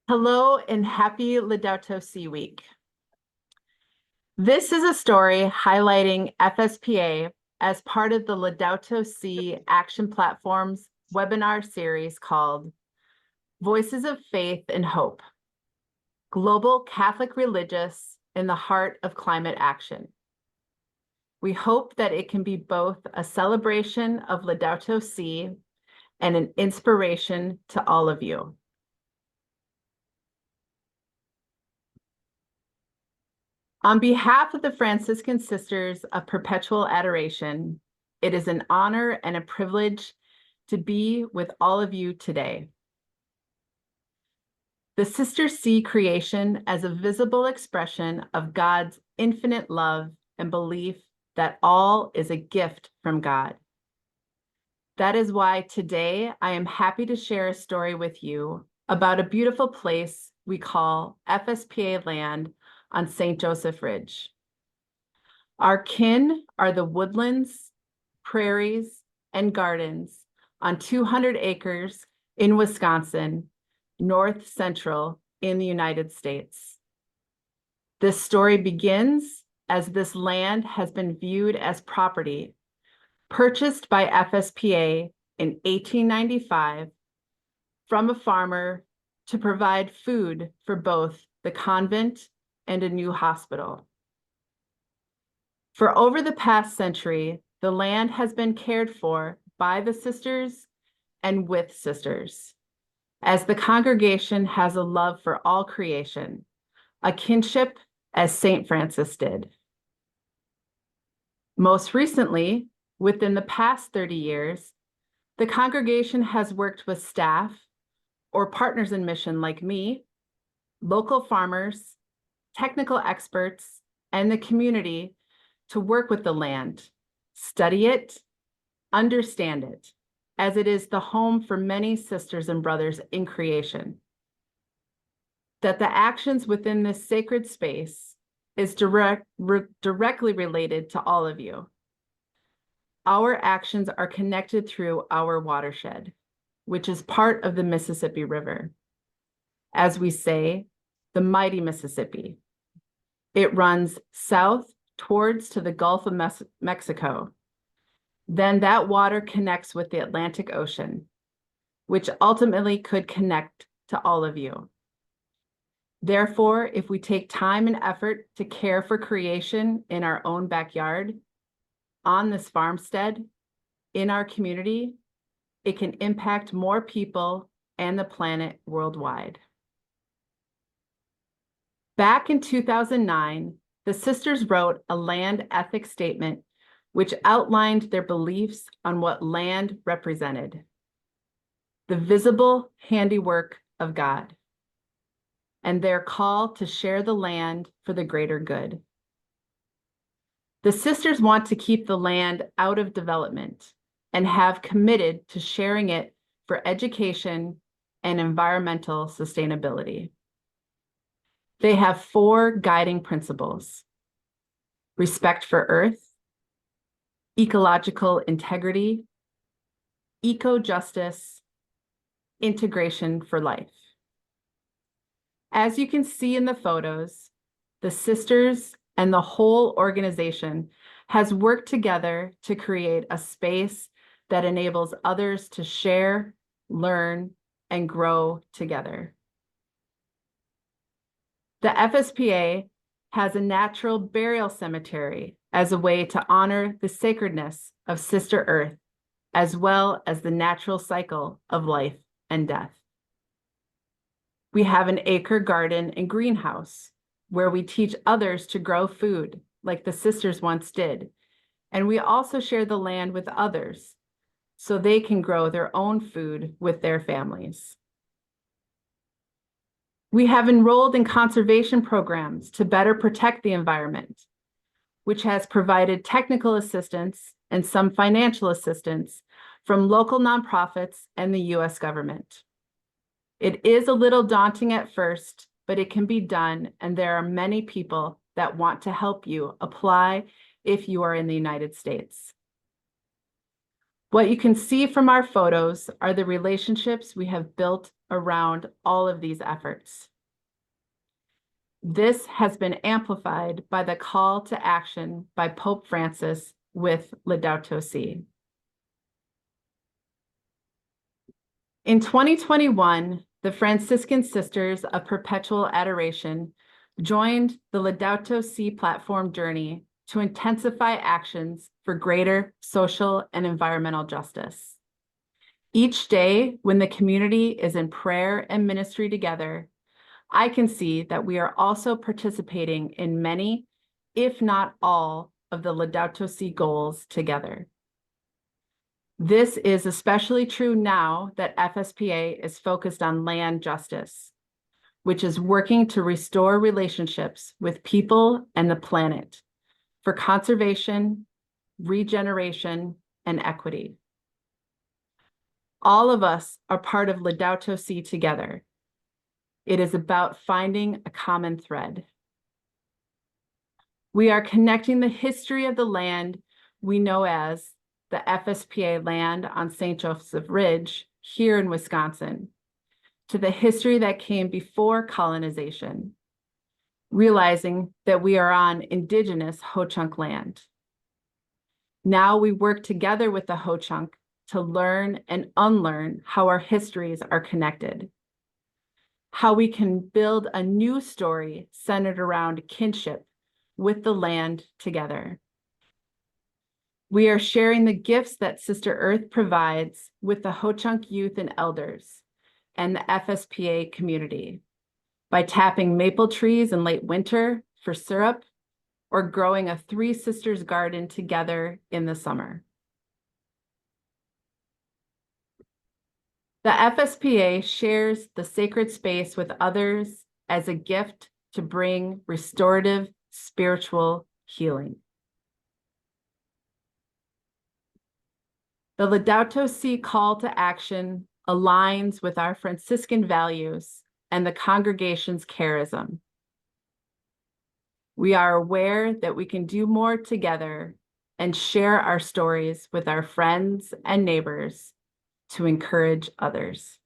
Hello and happy Laudato Si Week. This is a story highlighting FSPA as part of the Laudato Si Action Platform's webinar series called Voices of Faith and Hope, Global Catholic Religious in the Heart of Climate Action. We hope that it can be both a celebration of Laudato Si and an inspiration to all of you. On behalf of the Franciscan Sisters of Perpetual Adoration, it is an honor and a privilege to be with all of you today. The Sisters see creation as a visible expression of God's infinite love and belief that all is a gift from God. That is why today I am happy to share a story with you about a beautiful place we call FSPA land on St. Joseph Ridge. Our kin are the woodlands, prairies, and gardens on 200 acres in Wisconsin, north central in the United States. This story begins as this land has been viewed as property purchased by FSPA in 1895 from a farmer to provide food for both the convent and a new hospital. For over the past century, the land has been cared for by the sisters and with sisters, as the congregation has a love for all creation, a kinship as St. Francis did. Most recently, within the past 30 years, the congregation has worked with staff or partners in mission like me, local farmers, technical experts, and the community to work with the land, study it, understand it, as it is the home for many sisters and brothers in creation. That the actions within this sacred space is directly related to all of you. Our actions are connected through our watershed, which is part of the Mississippi River. As we say, the mighty Mississippi. It runs south towards to the Gulf of Mexico. Then that water connects with the Atlantic Ocean, which ultimately could connect to all of you. Therefore, if we take time and effort to care for creation in our own backyard, on this farmstead, in our community, it can impact more people and the planet worldwide. Back in 2009, the sisters wrote a land ethics statement which outlined their beliefs on what land represented: the visible handiwork of God, and their call to share the land for the greater good. The sisters want to keep the land out of development and have committed to sharing it for education and environmental sustainability. They have 4 guiding principles: respect for earth, ecological integrity, eco-justice, integration for life. As you can see in the photos, the sisters and the whole organization has worked together to create a space that enables others to share, learn, and grow together. The FSPA has a natural burial cemetery as a way to honor the sacredness of Sister Earth, as well as the natural cycle of life and death. We have an acre garden and greenhouse where we teach others to grow food like the sisters once did. And we also share the land with others so they can grow their own food with their families. We have enrolled in conservation programs to better protect the environment, which has provided technical assistance and some financial assistance from local nonprofits and the US government. It is a little daunting at first, but it can be done, and there are many people that want to help you apply if you are in the United States. What you can see from our photos are the relationships we have built around all of these efforts. This has been amplified by the call to action by Pope Francis with Laudato Si. In 2021, the Franciscan Sisters of Perpetual Adoration joined the Laudato Si platform journey to intensify actions for greater social and environmental justice. Each day, when the community is in prayer and ministry together, I can see that we are also participating in many, if not all, of the Laudato Si goals together. This is especially true now that FSPA is focused on land justice, which is working to restore relationships with people and the planet for conservation, regeneration, and equity. All of us are part of Laudato Si together. It is about finding a common thread. We are connecting the history of the land we know as the FSPA land on St. Joseph Ridge here in Wisconsin to the history that came before colonization, realizing that we are on indigenous Ho-Chunk land. Now we work together with the Ho-Chunk to learn and unlearn how our histories are connected, how we can build a new story centered around kinship with the land together. We are sharing the gifts that Sister Earth provides with the Ho-Chunk youth and elders and the FSPA community by tapping maple trees in late winter for syrup or growing a Three Sisters garden together in the summer. The FSPA shares the sacred space with others as a gift to bring restorative spiritual healing. The Laudato Si call to action aligns with our Franciscan values and the congregation's charism. We are aware that we can do more together and share our stories with our friends and neighbors to encourage others.